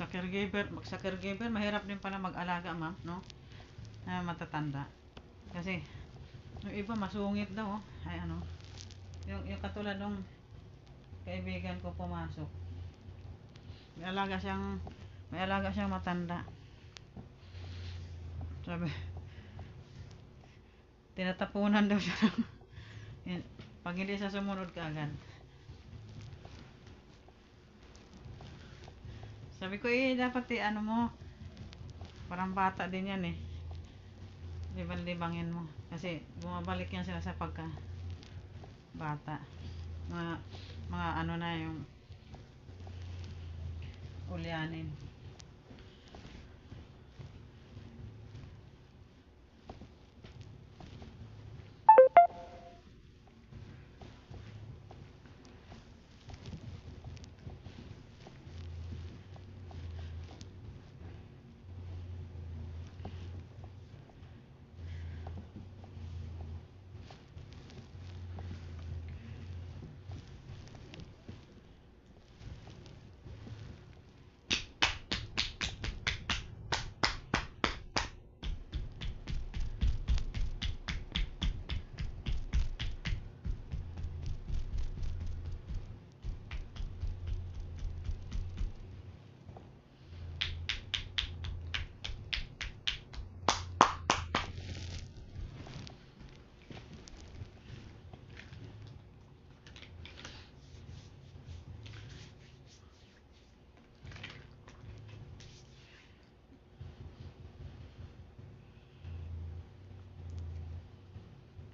Sa caregiver, mahirap din pala mag-alaga, ma'am, no? Na matatanda. Kasi, yung iba masungit daw, oh. Ay, ano, yung katulad nung kaibigan ko pumasok. May alaga siyang, matanda. Sabi, tinatapunan daw siya. Pag hindi siya sumunod kaagad. Sabi ko, dapat ano mo, parang bata din yan eh. Libang-libangin mo. Kasi bumabalik yan sila sa pagka bata. Mga ano na yung ulyanin.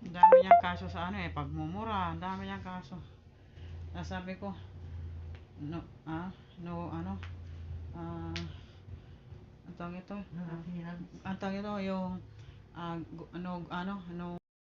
Ang dami niyang kaso sa ano eh, pagmumura. Ang dami niyang kaso. Nasabi ko, no, ano, ang tawag ito, yung, ano,